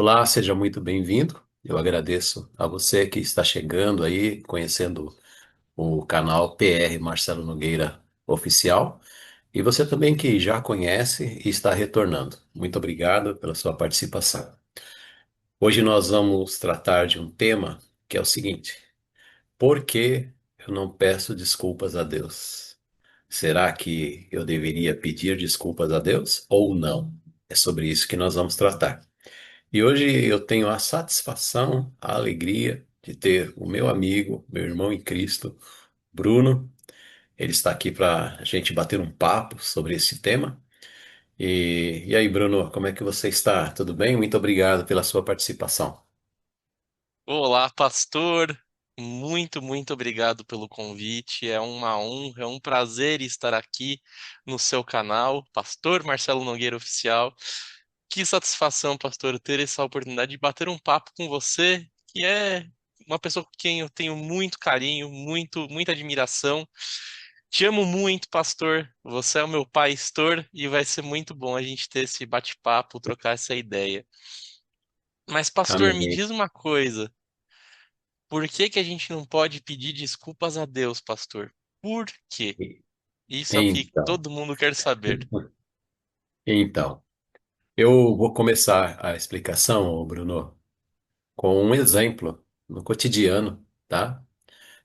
Olá, seja muito bem-vindo. Eu agradeço a você que está chegando aí, conhecendo o canal PR Marcelo Nogueira Oficial, e você também que já conhece e está retornando. Muito obrigado pela sua participação. Hoje nós vamos tratar de um tema que é o seguinte: por que eu não peço desculpas a Deus? Será que eu deveria pedir desculpas a Deus ou não? É sobre isso que nós vamos tratar. E hoje eu tenho a satisfação, a alegria de ter o meu amigo, meu irmão em Cristo, Bruno. Ele está aqui para a gente bater um papo sobre esse tema. E aí, Bruno, como é que você está? Tudo bem? Muito obrigado pela sua participação. Olá, pastor. Muito obrigado pelo convite. É uma honra, é um prazer estar aqui no seu canal, Pastor Marcelo Nogueira Oficial. Que satisfação, pastor, ter essa oportunidade de bater um papo com você, que é uma pessoa com quem eu tenho muito carinho, muita admiração. Te amo muito, pastor. Você é o meu pastor e vai ser muito bom a gente ter esse bate-papo, trocar essa ideia. Mas, pastor, me Amém. diz uma coisa. Por que que a gente não pode pedir desculpas a Deus, pastor? Por quê? Isso é o que Então, todo mundo quer saber. então, eu vou começar a explicação, ô Bruno, com um exemplo no cotidiano, tá?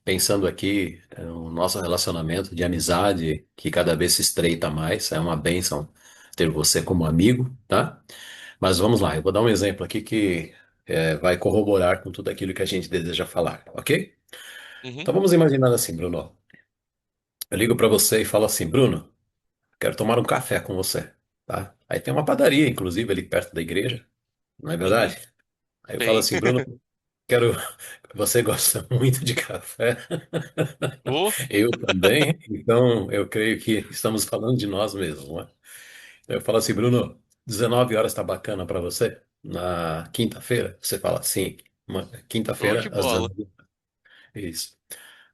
Pensando aqui no nosso relacionamento de amizade, que cada vez se estreita mais, é uma bênção ter você como amigo, tá? Mas vamos lá, eu vou dar um exemplo aqui que vai corroborar com tudo aquilo que a gente deseja falar, ok? Uhum, Então vamos imaginar assim, Bruno. Eu ligo para você e falo assim, Bruno, quero tomar um café com você, tá? Aí tem uma padaria, inclusive, ali perto da igreja, não é uhum, verdade? Aí eu falo tem. assim, Bruno, quero. Você gosta muito de café? Oh, Eu também, então eu creio que estamos falando de nós mesmos, não é? Eu falo assim, Bruno, 19 horas tá bacana para você? Na quinta-feira? Você fala, sim, show de quinta-feira às bola. 19. Isso.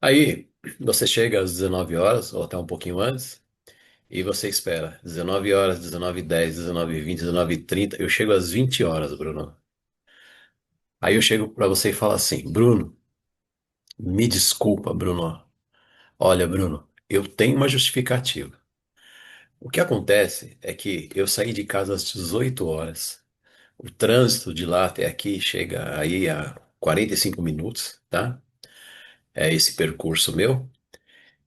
Aí você chega às 19 horas, ou até um pouquinho antes, e você espera 19 horas, 19h10, 19h20, 19h30. Eu chego às 20 horas, Bruno. Aí eu chego para você e falo assim, Bruno, me desculpa, Bruno. Olha, Bruno, eu tenho uma justificativa. O que acontece é que eu saí de casa às 18 horas. O trânsito de lá até aqui chega aí a 45 minutos, tá? É esse percurso meu.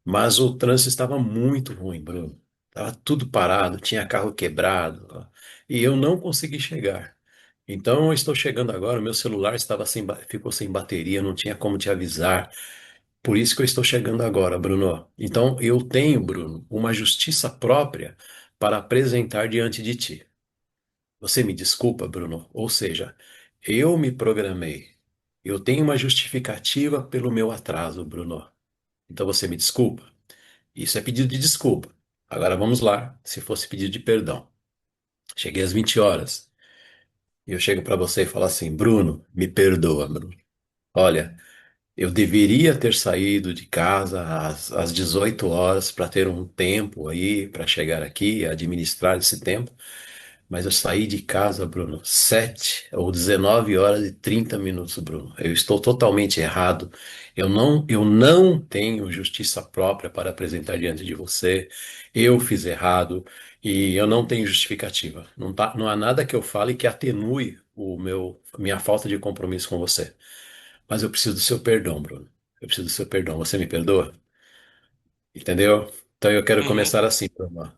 Mas o trânsito estava muito ruim, Bruno. Tava tudo parado, tinha carro quebrado, ó, e eu não consegui chegar. Então eu estou chegando agora, meu celular estava ficou sem bateria, não tinha como te avisar. Por isso que eu estou chegando agora, Bruno. Então eu tenho, Bruno, uma justiça própria para apresentar diante de ti. Você me desculpa, Bruno? Ou seja, eu me programei. Eu tenho uma justificativa pelo meu atraso, Bruno. Então você me desculpa? Isso é pedido de desculpa. Agora vamos lá, se fosse pedido de perdão. Cheguei às 20 horas e eu chego para você e falo assim: Bruno, me perdoa, Bruno. Olha, eu deveria ter saído de casa às 18 horas para ter um tempo aí para chegar aqui e administrar esse tempo. Mas eu saí de casa, Bruno, 7 ou 19 horas e 30 minutos, Bruno. Eu estou totalmente errado. Eu não tenho justiça própria para apresentar diante de você. Eu fiz errado e eu não tenho justificativa. Não tá, não há nada que eu fale que atenue minha falta de compromisso com você. Mas eu preciso do seu perdão, Bruno. Eu preciso do seu perdão. Você me perdoa? Entendeu? Então eu quero Uhum, começar assim, Bruno.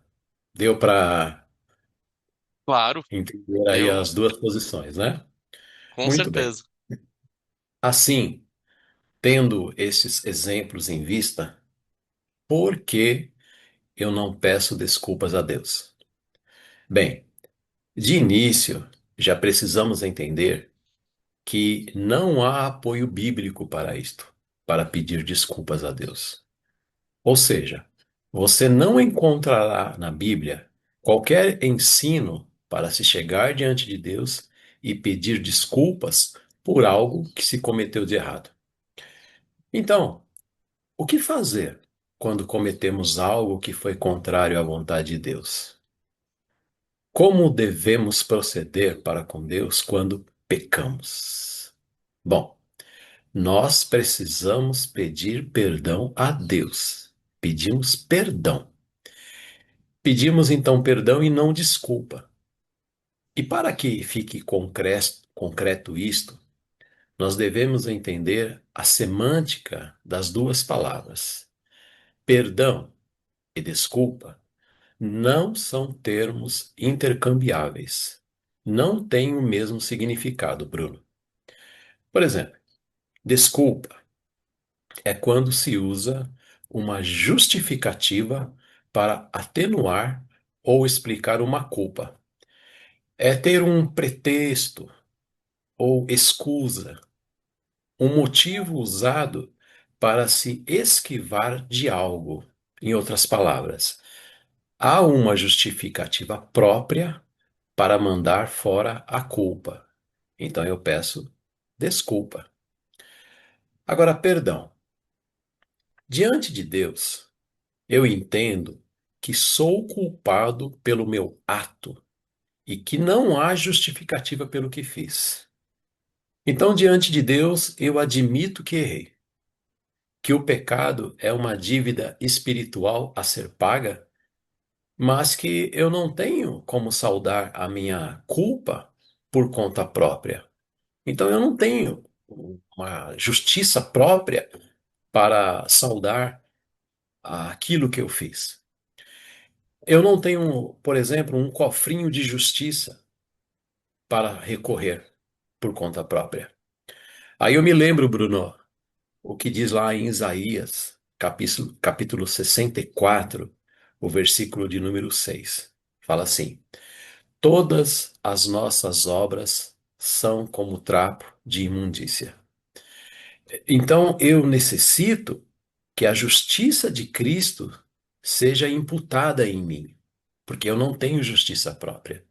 Deu para claro, entender aí deu, as duas posições, né? com Muito bem. certeza. Assim, tendo esses exemplos em vista, por que eu não peço desculpas a Deus? Bem, de início, já precisamos entender que não há apoio bíblico para isto, para pedir desculpas a Deus. Ou seja, você não encontrará na Bíblia qualquer ensino para se chegar diante de Deus e pedir desculpas por algo que se cometeu de errado. Então, o que fazer quando cometemos algo que foi contrário à vontade de Deus? Como devemos proceder para com Deus quando pecamos. Bom, nós precisamos pedir perdão a Deus. Pedimos perdão. Pedimos então perdão e não desculpa. E para que fique concreto isto, nós devemos entender a semântica das duas palavras. Perdão e desculpa não são termos intercambiáveis. Não têm o mesmo significado, Bruno. Por exemplo, desculpa é quando se usa uma justificativa para atenuar ou explicar uma culpa. É ter um pretexto ou escusa, um motivo usado para se esquivar de algo. Em outras palavras, há uma justificativa própria para mandar fora a culpa. Então eu peço desculpa. Agora, perdão. Diante de Deus, eu entendo que sou culpado pelo meu ato e que não há justificativa pelo que fiz. Então, diante de Deus, eu admito que errei, que o pecado é uma dívida espiritual a ser paga, mas que eu não tenho como saldar a minha culpa por conta própria. Então, eu não tenho uma justiça própria para saldar aquilo que eu fiz. Eu não tenho, por exemplo, um cofrinho de justiça para recorrer por conta própria. Aí eu me lembro, Bruno, o que diz lá em Isaías, capítulo 64, o versículo de número 6. Fala assim: Todas as nossas obras são como trapo de imundícia. Então eu necessito que a justiça de Cristo seja imputada em mim, porque eu não tenho justiça própria.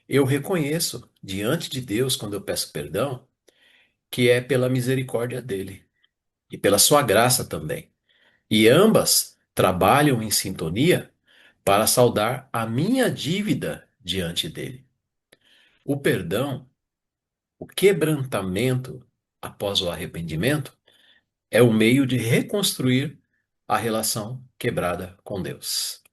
Eu reconheço diante de Deus, quando eu peço perdão, que é pela misericórdia dele e pela sua graça também. E ambas trabalham em sintonia para saldar a minha dívida diante dele. O perdão, o quebrantamento após o arrependimento, é o meio de reconstruir a relação quebrada com Deus.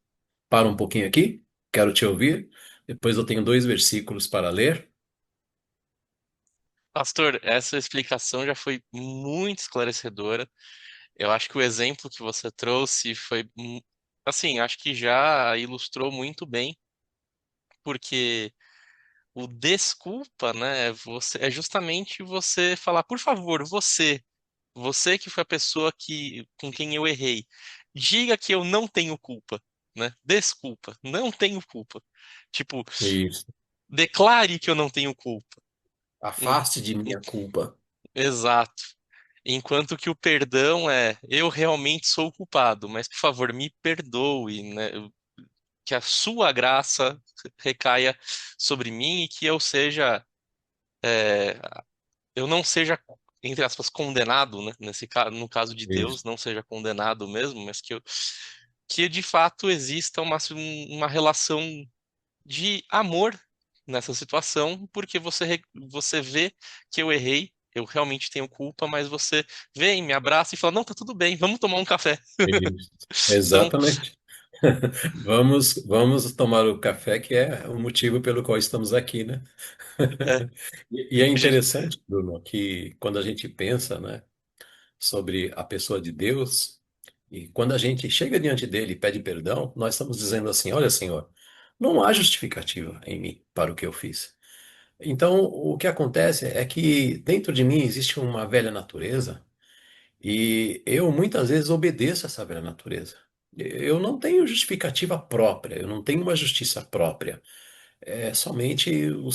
Para um pouquinho aqui, quero te ouvir. Depois eu tenho dois versículos para ler. Pastor, essa explicação já foi muito esclarecedora. Eu acho que o exemplo que você trouxe foi, assim, acho que já ilustrou muito bem, porque o desculpa, né, é justamente você falar, por favor, você que foi a pessoa com quem eu errei, diga que eu não tenho culpa, né? Desculpa, não tenho culpa. Tipo, Isso. declare que eu não tenho culpa. Em- Afaste de em- minha culpa. Exato. Enquanto que o perdão é, eu realmente sou o culpado, mas por favor, me perdoe, né? Que a sua graça recaia sobre mim e que é, eu não seja, entre aspas, condenado, né? No caso de Deus, Isso. não seja condenado mesmo, mas que de fato exista uma relação de amor nessa situação, porque você vê que eu errei, eu realmente tenho culpa, mas você vem, me abraça e fala, não, tá tudo bem, vamos tomar um café. Isso. Então, Exatamente. Vamos tomar o café, que é o motivo pelo qual estamos aqui, né? é, E é ju- interessante, Bruno, que quando a gente pensa, né, sobre a pessoa de Deus, e quando a gente chega diante dele e pede perdão, nós estamos dizendo assim: Olha, Senhor, não há justificativa em mim para o que eu fiz. Então, o que acontece é que dentro de mim existe uma velha natureza e eu muitas vezes obedeço essa velha natureza. Eu não tenho justificativa própria, eu não tenho uma justiça própria. É somente o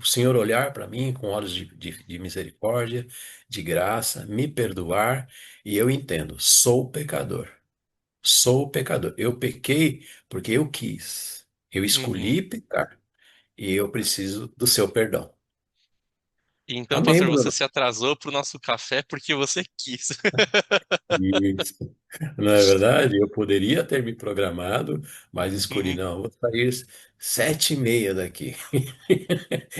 Senhor olhar para mim com olhos de misericórdia, de graça, me perdoar, e eu entendo, sou pecador. Sou pecador. Eu pequei porque eu quis. Eu uhum. escolhi pecar e eu preciso do seu perdão. Então, Amém, pastor, você Bruno. se atrasou para o nosso café porque você quis. Isso. Não é verdade? Eu poderia ter me programado, mas escolhi, Uhum. não, vou sair 7h30 daqui.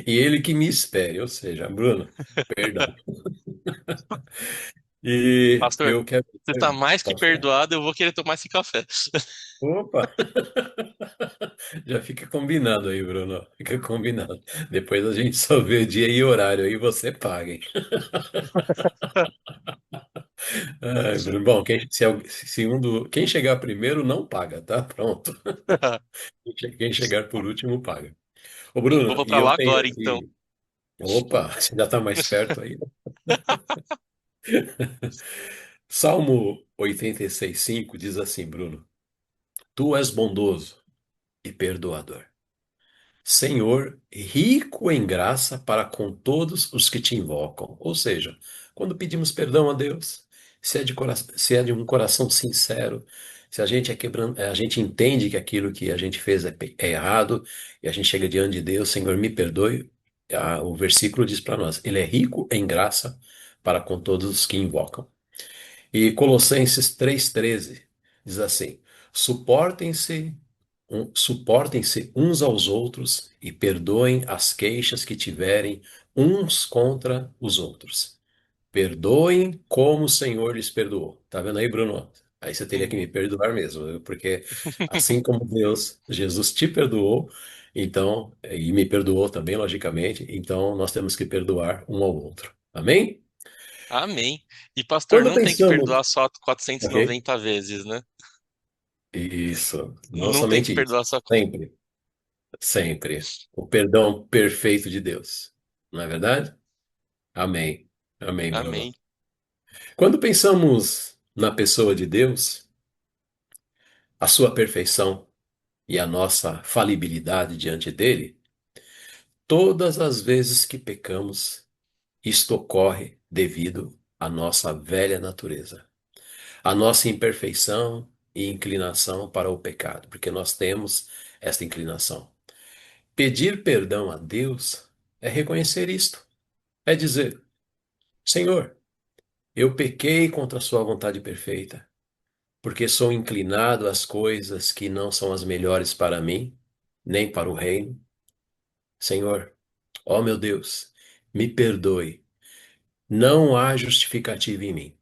E ele que me espere, ou seja, Bruno, perdão. E Pastor, eu quero. você está mais que Pode falar. perdoado, eu vou querer tomar esse café. Opa! Já fica combinado aí, Bruno. Fica combinado. Depois a gente só vê dia e horário aí você paga, hein? Ai, Bruno. Bom, quem chegar primeiro não paga, tá? Pronto. Quem chegar por último paga. Ô, Bruno, Vou e para eu lá tenho agora, então. aqui. Opa, você já está mais perto aí. Salmo 86:5 diz assim, Bruno: Tu és bondoso e perdoador. Senhor, rico em graça para com todos os que te invocam. Ou seja, quando pedimos perdão a Deus, se é de um coração sincero, se a gente a gente entende que aquilo que a gente fez é errado, e a gente chega diante de Deus, Senhor, me perdoe. O versículo diz para nós, Ele é rico em graça para com todos os que invocam. E Colossenses 3,13 diz assim: Suportem-se suportem-se uns aos outros e perdoem as queixas que tiverem uns contra os outros. Perdoem como o Senhor lhes perdoou. Tá vendo aí, Bruno? Aí você teria que me Uhum. perdoar mesmo, viu? Porque assim como Deus, Jesus te perdoou, então, e me perdoou também, logicamente, então nós temos que perdoar um ao outro. Amém? Amém. E, pastor, Quando não tem que perdoar pensamos, só quatrocentos e ok? noventa vezes, né? Isso, não Não tem que somente isso, perdoar só. sempre, sempre. O perdão perfeito de Deus, não é verdade? Amém, amém, Bruno. Amém. Quando pensamos na pessoa de Deus, a sua perfeição e a nossa falibilidade diante dele, todas as vezes que pecamos, isto ocorre devido à nossa velha natureza, à nossa imperfeição e inclinação para o pecado, porque nós temos esta inclinação. Pedir perdão a Deus é reconhecer isto. É dizer: Senhor, eu pequei contra a Sua vontade perfeita, porque sou inclinado às coisas que não são as melhores para mim, nem para o reino. Senhor, ó meu Deus, me perdoe. Não há justificativa em mim.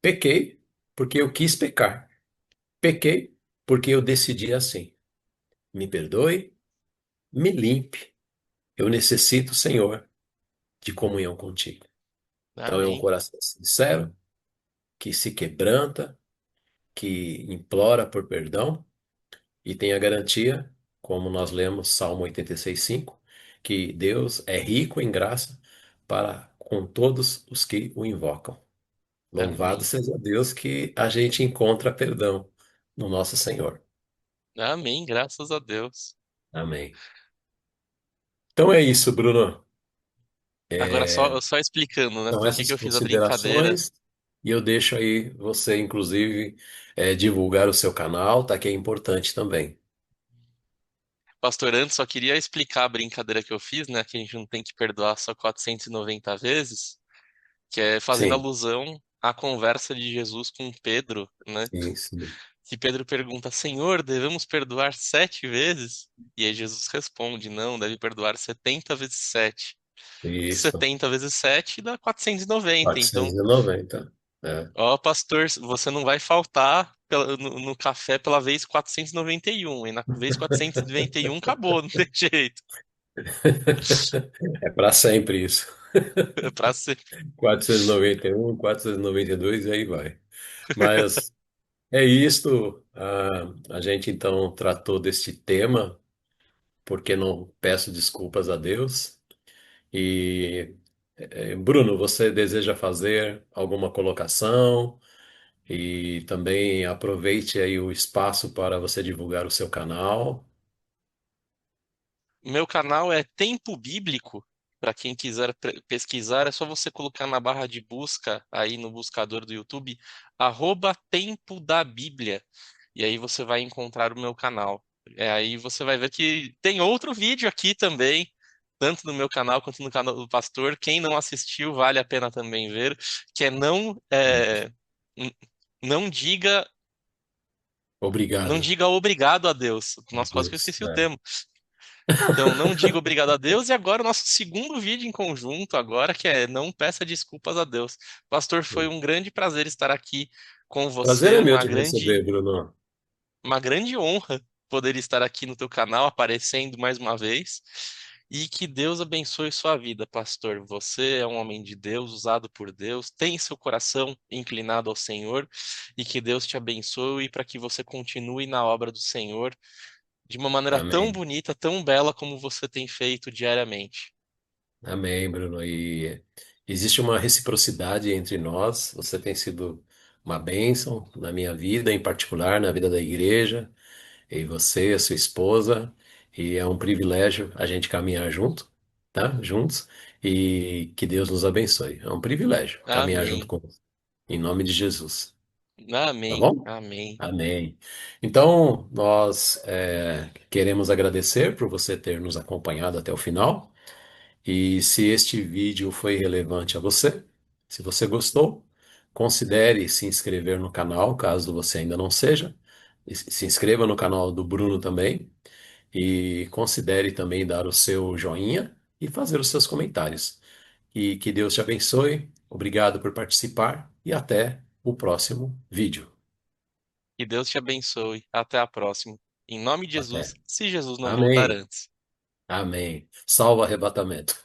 Pequei porque eu quis pecar. Pequei porque eu decidi assim. Me perdoe, me limpe. Eu necessito, Senhor, de comunhão contigo. Então é um Amém. coração sincero, que se quebranta, que implora por perdão e tem a garantia, como nós lemos Salmo 86:5, que Deus é rico em graça para com todos os que o invocam. Louvado Amém. seja Deus que a gente encontra perdão no nosso Senhor. Amém. Graças a Deus. Amém. Então é isso, Bruno. Agora, É, só explicando, né? são Por que essas que eu fiz a brincadeira? considerações e eu deixo aí você, inclusive, divulgar o seu canal, tá? Que é importante também. Pastor, antes só queria explicar a brincadeira que eu fiz, né? Que a gente não tem que perdoar só 490 vezes, que é fazendo Sim, alusão à conversa de Jesus com Pedro, né? sim, sim. Que Pedro pergunta: Senhor, devemos perdoar 7 vezes? E aí Jesus responde: Não, deve perdoar 70 vezes 7. Isso. 70 vezes 7 dá 490. Então, 490. É. ó, pastor, você não vai faltar no café pela vez 491. E na vez 491 acabou, não tem jeito. É para sempre isso. É pra ser. 491, 492 e aí vai. Mas é isto. A gente então tratou deste tema, porque não peço desculpas a Deus. E Bruno, você deseja fazer alguma colocação? E também aproveite aí o espaço para você divulgar o seu canal. Meu canal é Tempo Bíblico. Para quem quiser pesquisar, é só você colocar na barra de busca aí no buscador do YouTube, @Tempo da Bíblia. E aí você vai encontrar o meu canal. Aí você vai ver que tem outro vídeo aqui também, tanto no meu canal quanto no canal do pastor. Quem não assistiu, vale a pena também ver, que é n- não diga, não Obrigado diga obrigado a Deus. a Nossa, quase que eu Deus. esqueci o É. termo. Então, não diga obrigado a Deus. E agora o nosso segundo vídeo em conjunto, agora, que é não peça desculpas a Deus. Pastor, foi um grande prazer estar aqui com Prazer você, é meu te receber, Bruno. uma grande honra poder estar aqui no teu canal, aparecendo mais uma vez. E que Deus abençoe sua vida, pastor. Você é um homem de Deus, usado por Deus, tem seu coração inclinado ao Senhor, e que Deus te abençoe para que você continue na obra do Senhor de uma maneira tão Amém. bonita, tão bela como você tem feito diariamente. Amém, Bruno. E existe uma reciprocidade entre nós. Você tem sido uma bênção na minha vida, em particular, na vida da igreja, e você, a sua esposa. E é um privilégio a gente caminhar junto, tá? Juntos. E que Deus nos abençoe. É um privilégio caminhar junto Amém. com você. Em nome de Jesus. Tá Amém. bom? Amém. Amém. Então, nós queremos agradecer por você ter nos acompanhado até o final. E se este vídeo foi relevante a você, se você gostou, considere se inscrever no canal, caso você ainda não seja. E se inscreva no canal do Bruno também. E considere também dar o seu joinha e fazer os seus comentários. E que Deus te abençoe. Obrigado por participar e até o próximo vídeo. Que Deus te abençoe. Até a próxima. Em nome de Até. Jesus, se Jesus não voltar Amém. antes. Amém. Salvo arrebatamento.